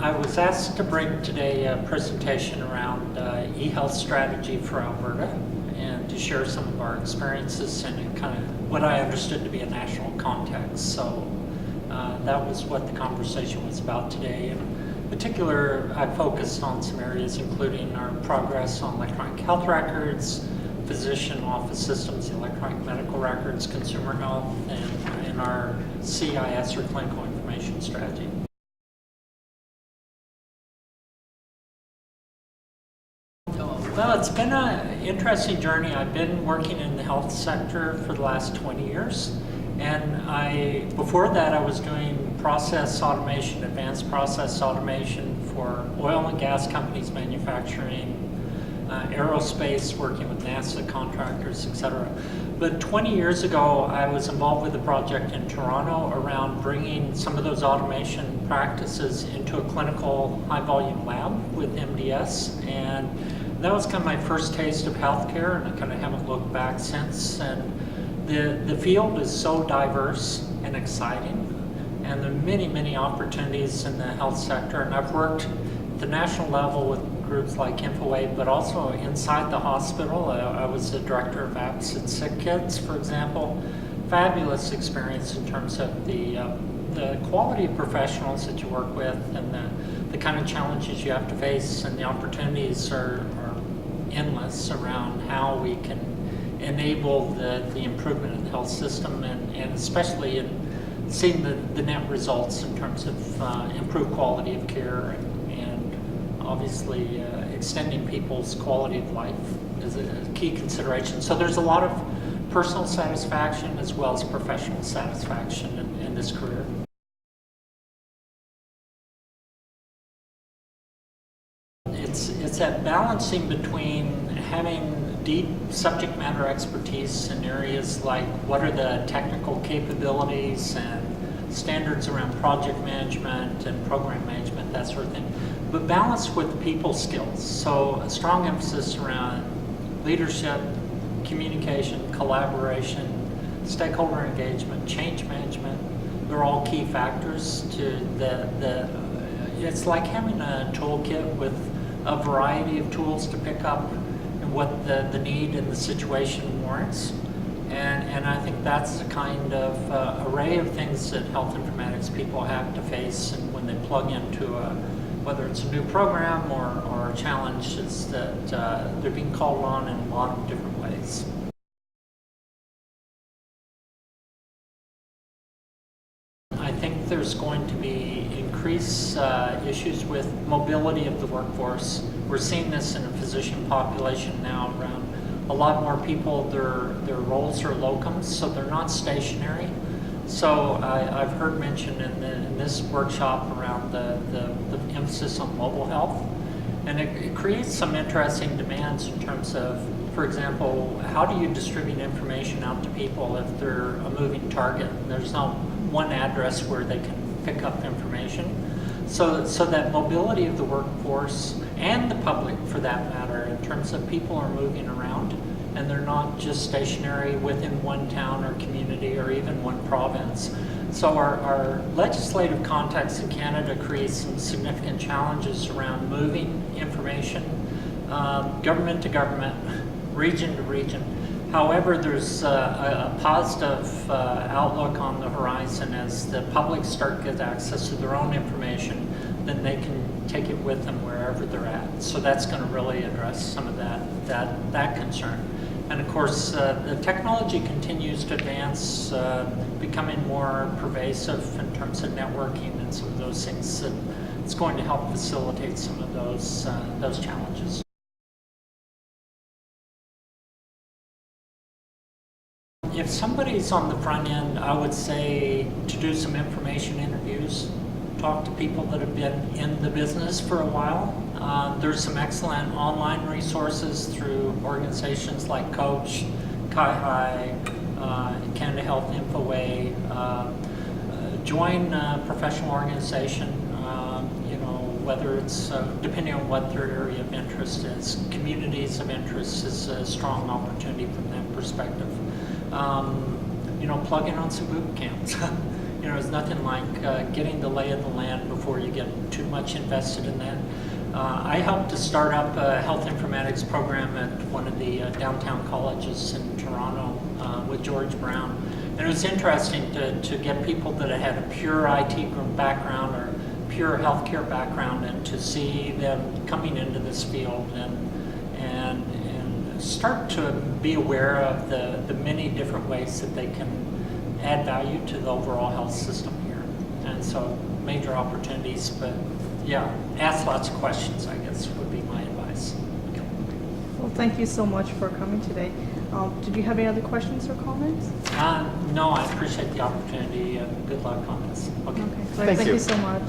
I was asked to bring today a presentation around e-health strategy for Alberta and to share some of our experiences and kind of what I understood to be a national context. So that was what the conversation was about today. In particular, I focused on some areas including our progress on electronic health records, physician office systems, electronic medical records, consumer health, and our CIS or clinical information strategy. Well, it's been an interesting journey. I've been working in the health sector for the last 20 years. And before that, I was doing process automation, advanced process automation for oil and gas companies manufacturing, aerospace, working with NASA contractors, etc. But 20 years ago, I was involved with a project in Toronto around bringing some of those automation practices into a clinical high-volume lab with MDS. And that was kind of my first taste of healthcare, and I kind of haven't looked back since. And the field is so diverse and exciting, and there are many, many opportunities in the health sector. And I've worked at the national level with groups like InfoWave, but also inside the hospital. I was the director of apps at Sick Kids, for example. Fabulous experience in terms of the quality of professionals that you work with and the kind of challenges you have to face, and the opportunities are endless around how we can enable the improvement of the health system, and especially in seeing the net results in terms of improved quality of care and obviously extending people's quality of life is a key consideration. So there's a lot of personal satisfaction as well as professional satisfaction in this career. It's that balancing between having deep subject matter expertise in areas like what are the technical capabilities and standards around project management and program management, that sort of thing, but balanced with people skills. So a strong emphasis around leadership, communication, collaboration, stakeholder engagement, change management. They're all key factors to it's like having a toolkit with a variety of tools to pick up and what the need and the situation warrants. And I think that's the kind of array of things that health informatics people have to face, and when they plug into whether it's a new program or a challenge, is that they're being called on in a lot of different ways. I think there's going to be increased issues with mobility of the workforce. We're seeing this in a physician population now around a lot more people, their roles are locums, so they're not stationary. So I've heard mentioned in this workshop around the emphasis on mobile health, and it creates some interesting demands in terms of, for example, how do you distribute information out to people if they're a moving target? There's not one address where they can pick up information. So that mobility of the workforce and the public, for that matter, in terms of people are moving around and they're not just stationary within one town or community or even one province. So our legislative context in Canada creates some significant challenges around moving information, government to government, region to region. However, there's a positive outlook on the horizon. As the public start to get access to their own information, then they can take it with them wherever they're at. So that's going to really address some of that concern. And of course, the technology continues to advance, becoming more pervasive in terms of networking and some of those things. That it's going to help facilitate some of those challenges. If somebody's on the front end, I would say to do some information interviews, talk to people that have been in the business for a while. There's some excellent online resources through organizations like Coach, CIO, Canada Health InfoWave. Join a professional organization, whether it's depending on what their area of interest is. Communities of interest is a strong opportunity from that perspective. Plug in on some boot camps. there's nothing like getting the lay of the land before you get too much invested in that. I helped to start up a health informatics program at one of the downtown colleges in Toronto with George Brown. And it was interesting to get people that had a pure IT background or pure healthcare background, and to see them coming into this field and start to be aware of the many different ways that they can add value to the overall health system here. And so major opportunities, but yeah, ask lots of questions, I guess, would be my advice. Well, thank you so much for coming today. Did you have any other questions or comments? No, I appreciate the opportunity, and good luck on this. Okay. Thank you so much.